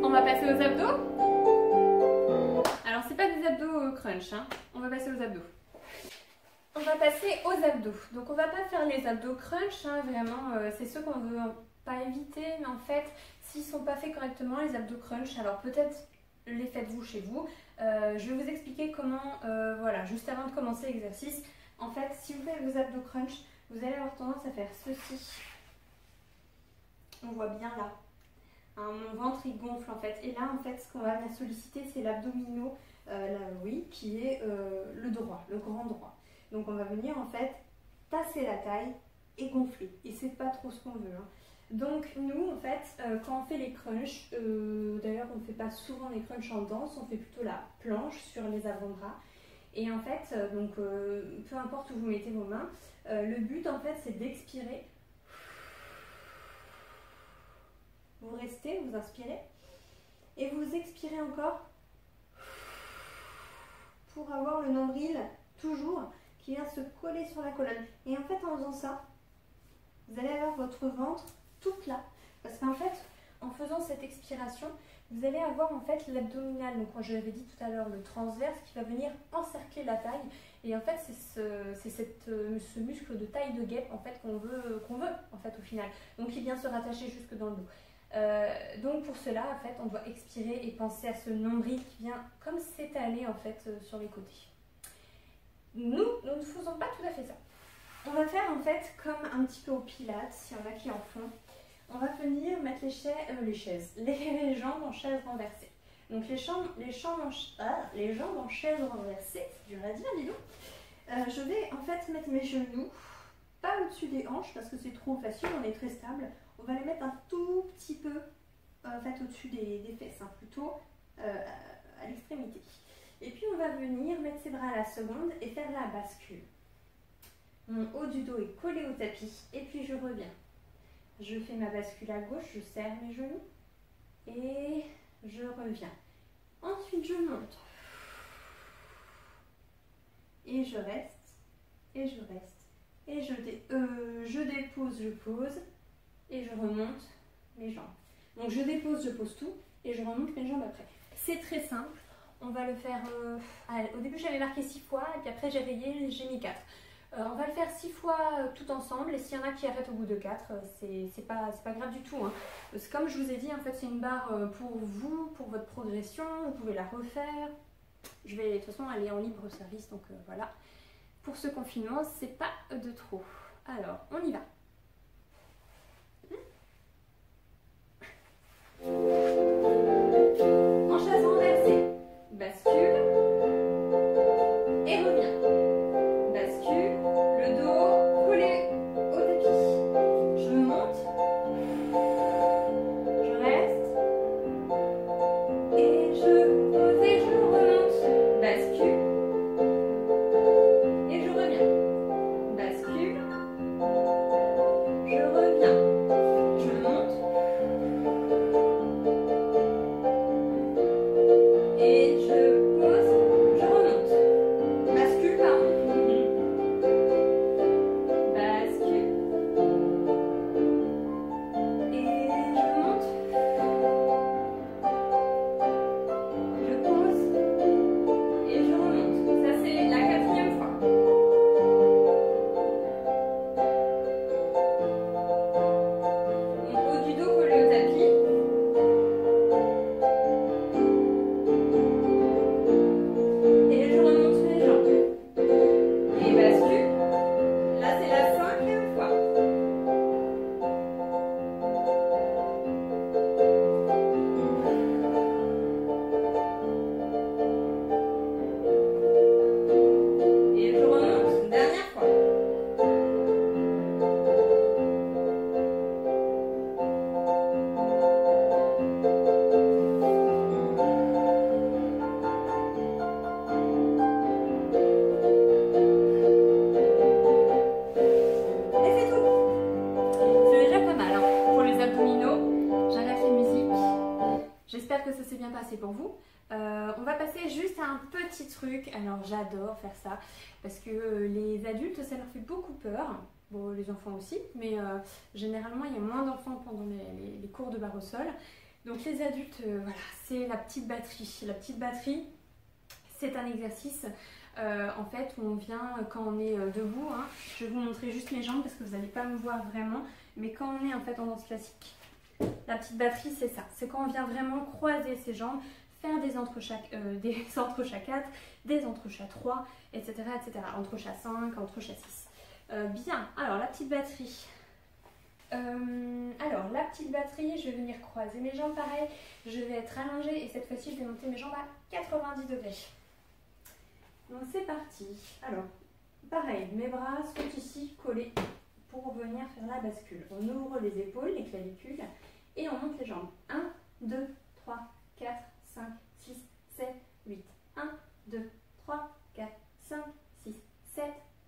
On va passer aux abdos. Alors, c'est pas des abdos crunch, hein. On va passer aux abdos. On va passer aux abdos. Donc, on va pas faire les abdos crunch, hein, vraiment, c'est ceux qu'on veut pas éviter, mais en fait, s'ils sont pas faits correctement, les abdos crunch, alors peut-être les faites-vous chez vous. Je vais vous expliquer comment, voilà, juste avant de commencer l'exercice. En fait, si vous faites vos abdos crunch, vous allez avoir tendance à faire ceci. On voit bien là. Hein, mon ventre il gonfle en fait. Et là, en fait, ce qu'on va venir solliciter, c'est l'abdominaux, oui, qui est le droit, le grand droit. Donc, on va venir en fait tasser la taille et gonfler. Et c'est pas trop ce qu'on veut. Hein. Donc, nous, en fait, quand on fait les crunchs, d'ailleurs, on ne fait pas souvent les crunchs en danse, on fait plutôt la planche sur les avant-bras. Et en fait, donc, peu importe où vous mettez vos mains, le but, en fait, c'est d'expirer. Vous restez, vous inspirez. Et vous expirez encore pour avoir le nombril toujours qui vient se coller sur la colonne. Et en fait, en faisant ça, vous allez avoir votre ventre tout plat. Parce qu'en fait, en faisant cette expiration, vous allez avoir en fait l'abdominal, donc quand je l'avais dit tout à l'heure, le transverse qui va venir encercler la taille. Et en fait, c'est ce muscle de taille de guêpe en fait qu'on veut en fait au final. Donc il vient se rattacher jusque dans le dos. Donc pour cela, en fait, on doit expirer et penser à ce nombril qui vient comme s'étaler en fait sur les côtés. nous ne faisons pas tout à fait ça. On va faire en fait comme un petit peu au pilates, s'il y en a qui en font. On va venir mettre les jambes en chaise renversée. Donc les jambes en chaise renversée, c'est dur à dire, dis donc. Je vais en fait mettre mes genoux, pas au-dessus des hanches parce que c'est trop facile, on est très stable. On va les mettre un tout petit peu en fait au-dessus des fesses, hein, plutôt à l'extrémité. Et puis on va venir mettre ses bras à la seconde et faire la bascule. Mon haut du dos est collé au tapis et puis je reviens. Je fais ma bascule à gauche, je serre mes genoux et je reviens. Ensuite je monte et je reste et je reste et je dépose, je pose et je remonte mes jambes. Donc je dépose, je pose tout et je remonte mes jambes après. C'est très simple. On va le faire, au début j'avais marqué 6 fois et puis après j'ai rayé, j'ai mis 4. On va le faire 6 fois tout ensemble et s'il y en a qui arrêtent au bout de 4, c'est pas grave du tout. Hein. Parce que comme je vous ai dit, en fait c'est une barre pour vous, pour votre progression, vous pouvez la refaire. Je vais de toute façon aller en libre service, donc voilà. Pour ce confinement, c'est pas de trop. Alors, on y va. En chaise renversée, bascule et reviens. Bascule, le dos collé au tapis. Je monte, je reste et je pose et je remonte. Bascule et je reviens. Bascule, je reviens. Je monte. Et je pose, je remonte. Bascule, pardon. Bascule. Et je monte. Je pose. Et je remonte. Ça, c'est la 4e fois. Donc, haut du dos collé au tapis. J'espère que ça s'est bien passé pour vous. On va passer juste à un petit truc. Alors j'adore faire ça parce que les adultes ça leur fait beaucoup peur. Bon, les enfants aussi, mais généralement il y a moins d'enfants pendant les cours de barre au sol. Donc les adultes, voilà, c'est la petite batterie. La petite batterie, c'est un exercice en fait où on vient quand on est debout. Hein. Je vais vous montrer juste mes jambes parce que vous n'allez pas me voir vraiment. Mais quand on est en fait en danse classique, la petite batterie c'est ça. C'est quand on vient vraiment croiser ses jambes, faire des entrechats 4, des entrechats 3, etc. etc. Entrechats 5, entrechats 6. Bien, alors la petite batterie. La petite batterie, je vais venir croiser mes jambes pareil. Je vais être allongée et cette fois-ci je vais monter mes jambes à 90 degrés. Donc c'est parti. Alors, pareil, mes bras sont ici collés pour venir faire la bascule. On ouvre les épaules, les clavicules et on monte les jambes. 1, 2, 3, 4, 5, 6, 7, 8. 1, 2, 3, 4, 5, 6, 7,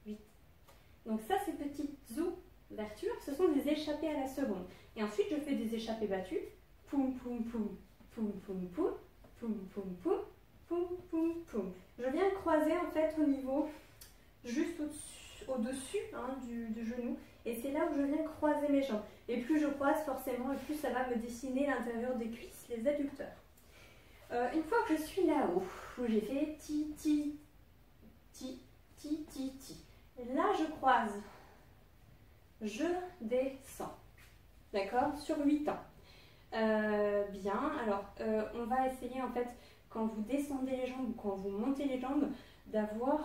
8. Donc ça, ces petites ouvertures, ce sont des échappées à la seconde. Et ensuite, je fais des échappées battues. Poum, poum, poum, poum, poum, poum, poum, poum, poum, poum, poum, poum. Je viens croiser en fait au niveau, juste au-dessus du genou. Et c'est là où je viens croiser mes jambes. Et plus je croise forcément, et plus ça va me dessiner l'intérieur des cuisses, les adducteurs. Une fois que je suis là-haut, où j'ai fait ti, ti, ti, ti, ti, ti. Là, je croise. Je descends. D'accord? Sur 8 ans. Bien. Alors, on va essayer en fait, quand vous descendez les jambes ou quand vous montez les jambes, d'avoir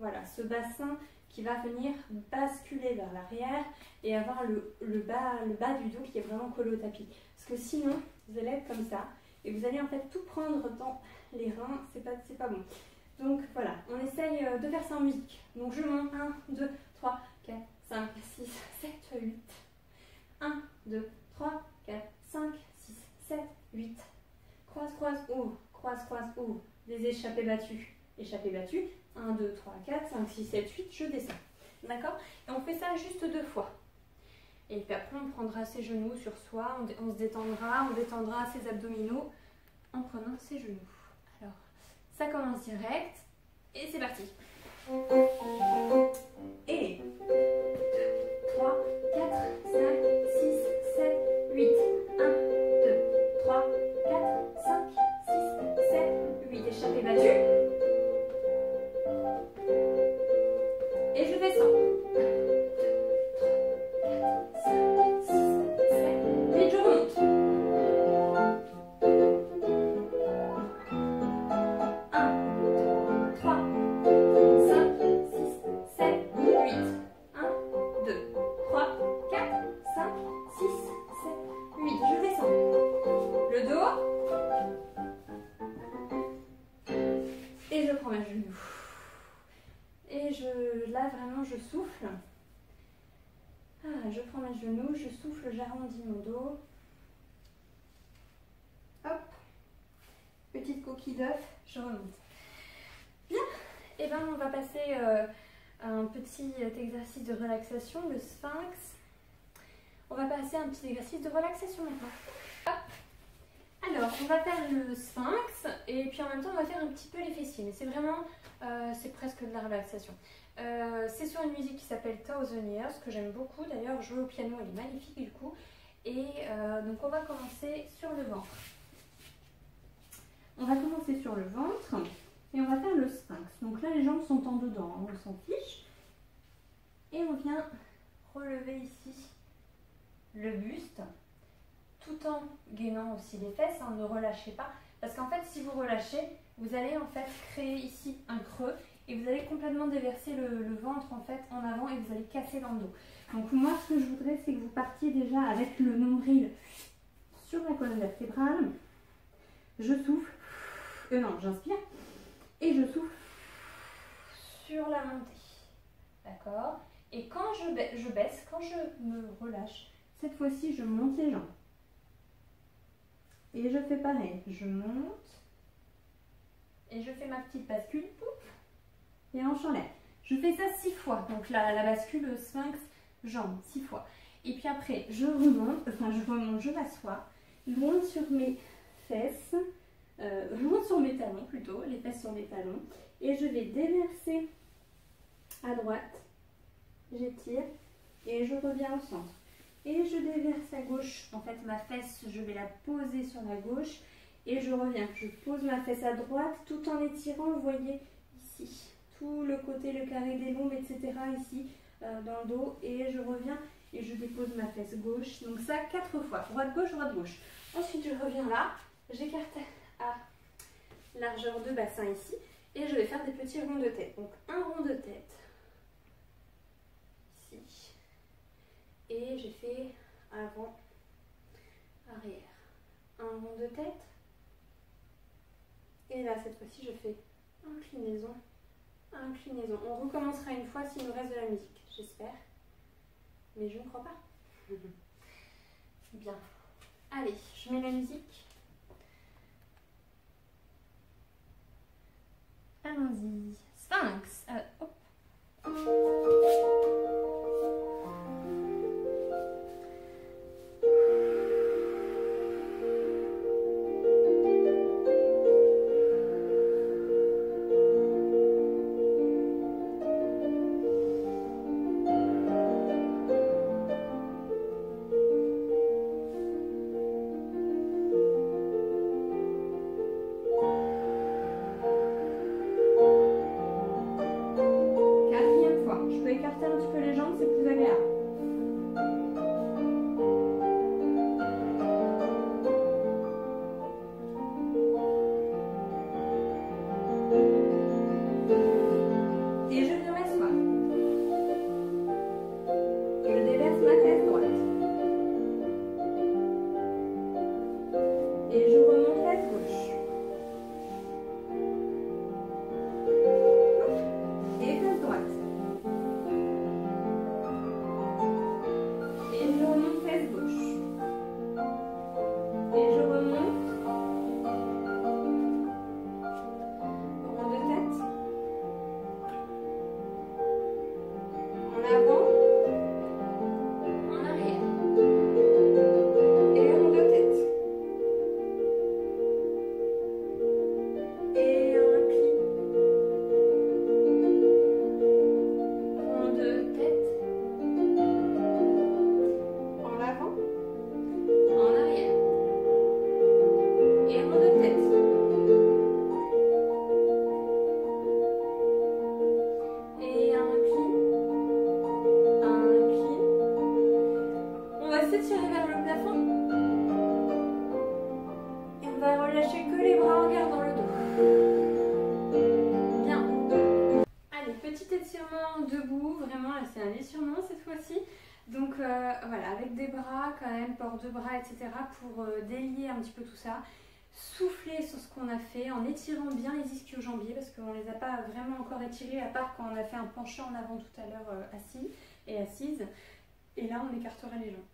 voilà, ce bassin qui va venir basculer vers l'arrière et avoir le bas du dos qui est vraiment collé au tapis. Parce que sinon, vous allez être comme ça et vous allez en fait tout prendre dans les reins, c'est pas bon. Donc voilà, on essaye de faire ça en musique. Donc je monte 1, 2, 3, 4, 5, 6, 7, 8. 1, 2, 3, 4, 5, 6, 7, 8. Croise, croise, ouvre, croise, croise, ouvre. Des échappées battues. Échappées battues. 1, 2, 3, 4, 5, 6, 7, 8, je descends. D'accord? Et on fait ça juste 2 fois. Et puis après, on prendra ses genoux sur soi, on se détendra, on détendra ses abdominaux en prenant ses genoux. Alors, ça commence direct et c'est parti. Et 2, 3, 4, 5, 6, 7, 8. 1, 2, 3, 4, 5, 6, 7, 8. Échappée battue. Et je descends. 1, 2, 3, 4, 5, 6, 7, 8. Je remonte. 1, 2, 3, 5, 6, 7, 8. 1, 2, 3, 4, 5, 6, 7, 8. Je descends. Le dos. Et je prends ma genou. Et là vraiment je souffle. Je prends mes genoux, je souffle, j'arrondis mon dos. Hop. Petite coquille d'œuf, je remonte. Bien. Et bien on va passer à un petit exercice de relaxation, le sphinx. On va passer à un petit exercice de relaxation maintenant. Hop. Alors, on va faire le sphinx et puis en même temps on va faire un petit peu les fessiers. Mais c'est vraiment, c'est presque de la relaxation. C'est sur une musique qui s'appelle Thousand Years, que j'aime beaucoup. D'ailleurs, jouer au piano, elle est magnifique du coup. Et donc on va commencer sur le ventre. On va commencer sur le ventre et on va faire le sphinx. Donc là, les jambes sont en dedans, hein, on s'en fiche. Et on vient relever ici le buste, tout en gainant aussi les fesses, hein, ne relâchez pas. Parce qu'en fait, si vous relâchez, vous allez en fait créer ici un creux et vous allez complètement déverser le ventre en fait en avant et vous allez casser dans le dos. Donc moi, ce que je voudrais, c'est que vous partiez déjà avec le nombril sur la colonne vertébrale. Je souffle, non, j'inspire et je souffle sur la montée. D'accord? Et quand je baisse, quand je me relâche, cette fois-ci, je monte les jambes. Et je fais pareil, je monte et je fais ma petite bascule, pouf, et hanche en l'air. Je fais ça 6 fois, donc la bascule sphinx, jambes, 6 fois. Et puis après, je remonte, je m'assois, je monte sur mes fesses, je monte sur mes talons plutôt, les fesses sur mes talons, et je vais déverser à droite, j'étire et je reviens au centre. Et je déverse à gauche, en fait ma fesse, je vais la poser sur la gauche et je reviens. Je pose ma fesse à droite tout en étirant, vous voyez ici, tout le côté, le carré des lombes, etc. ici dans le dos et je reviens et je dépose ma fesse gauche. Donc ça 4 fois, droite-gauche, droite-gauche. Ensuite je reviens là, j'écarte à largeur de bassin ici et je vais faire des petits ronds de tête. Donc un rond de tête ici. Et j'ai fait avant, arrière. Un rond de tête. Et là, cette fois-ci, je fais inclinaison, inclinaison. On recommencera une fois s'il nous reste de la musique, j'espère. Mais je ne crois pas. Bien. Allez, je mets la musique. Allons-y. Sphinx. Hop. Écarter un petit peu les et c'est un étirement cette fois-ci. Donc voilà, avec des bras quand même, port de bras, etc. pour délier un petit peu tout ça. Souffler sur ce qu'on a fait en étirant bien les ischio-jambiers parce qu'on ne les a pas vraiment encore étirés à part quand on a fait un penchant en avant tout à l'heure assis et assise. Et là on écartera les jambes.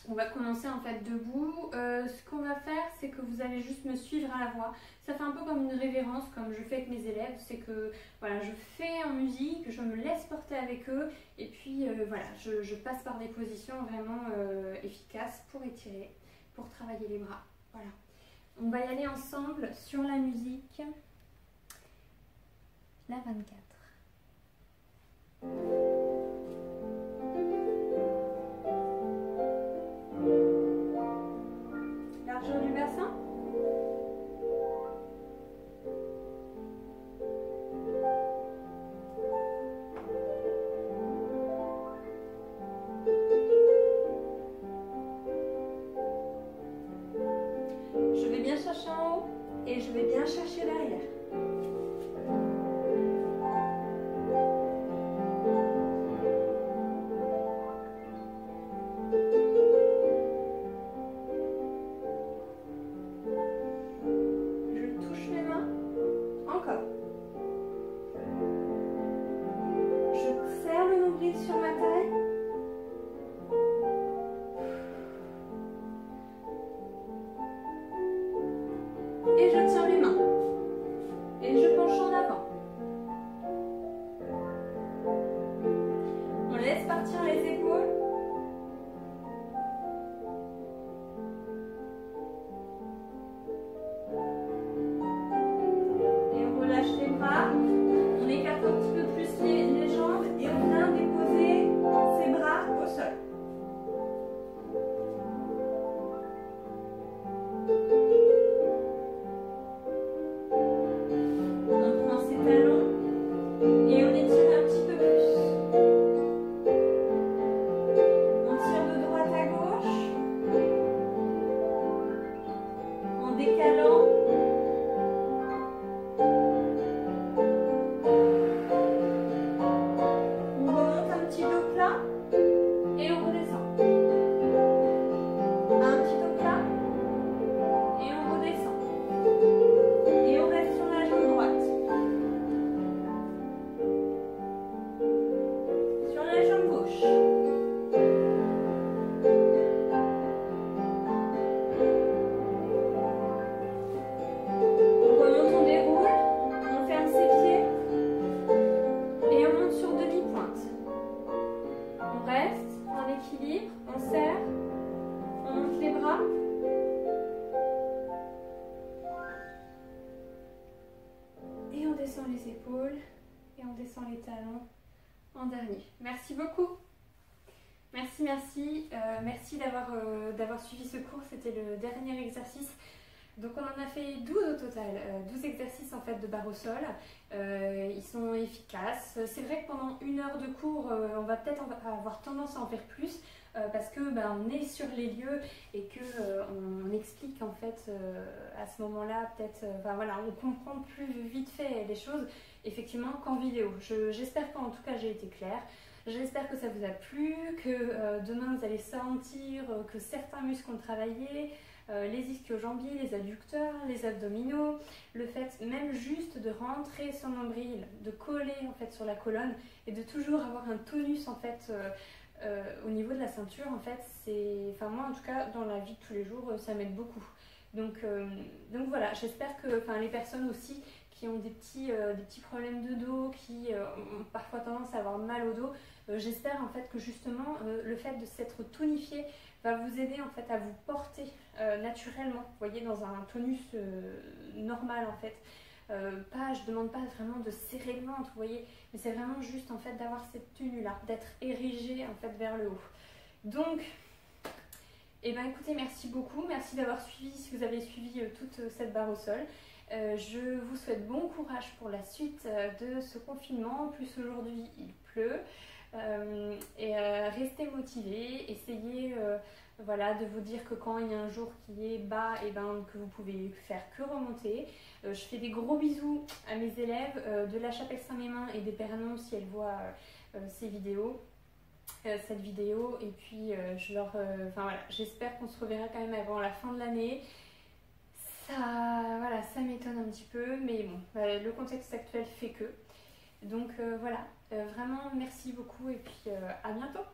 On va commencer en fait debout. Ce qu'on va faire, c'est que vous allez juste me suivre à la voix. Ça fait un peu comme une révérence, comme je fais avec mes élèves. C'est que voilà, je fais en musique, je me laisse porter avec eux. Et puis voilà, je passe par des positions vraiment efficaces pour étirer, pour travailler les bras. Voilà. On va y aller ensemble sur la musique. La 24. Largeur du bassin. Je vais bien chercher en haut et je vais bien chercher derrière. Sur ma taille. Et je tiens les mains. Et je penche en avant. On laisse partir les épaules. Et on relâche les bras. On écarte un petit peu plus les jambes et on vient déposer ses bras au sol. On prend ses talons et on étire un petit peu plus. On tire de droite à gauche en décalant. On serre, on monte les bras. Et on descend les épaules et on descend les talons en dernier. Merci beaucoup. Merci, merci. Merci d'avoir suivi ce cours. C'était le dernier exercice. Donc on en a fait 12 au total, 12 exercices en fait de barre au sol. Ils sont efficaces. C'est vrai que pendant une heure de cours, on va peut-être avoir tendance à en faire plus parce que on est sur les lieux et que on explique en fait à ce moment-là peut-être, voilà, on comprend plus vite fait les choses effectivement qu'en vidéo. J'espère qu'en tout cas j'ai été claire. J'espère que ça vous a plu, que demain vous allez sentir que certains muscles ont travaillé. Les ischio-jambiers, les adducteurs, les abdominaux, le fait même juste de rentrer son nombril, de coller en fait sur la colonne et de toujours avoir un tonus en fait au niveau de la ceinture en fait, c'est, moi en tout cas dans la vie de tous les jours ça m'aide beaucoup. Donc voilà, j'espère que les personnes aussi qui ont des petits problèmes de dos, qui ont parfois tendance à avoir mal au dos, j'espère en fait que justement le fait de s'être tonifié va vous aider en fait à vous porter naturellement, vous voyez, dans un tonus normal en fait. Je demande pas vraiment de serrer le ventre, vous voyez, mais c'est vraiment juste en fait d'avoir cette tenue là, d'être érigé en fait vers le haut. Donc, écoutez, merci beaucoup, merci d'avoir suivi, si vous avez suivi toute cette barre au sol. Je vous souhaite bon courage pour la suite de ce confinement. En plus aujourd'hui il pleut. Restez motivés, essayez voilà, de vous dire que quand il y a un jour qui est bas, et ben, que vous pouvez faire que remonter. Je fais des gros bisous à mes élèves de la Chapelle Saint-Mémin et des Pernons si elles voient cette vidéo. Et puis voilà, j'espère qu'on se reverra quand même avant la fin de l'année. Voilà, ça m'étonne un petit peu, mais bon, le contexte actuel fait que. Donc voilà, vraiment merci beaucoup et puis à bientôt.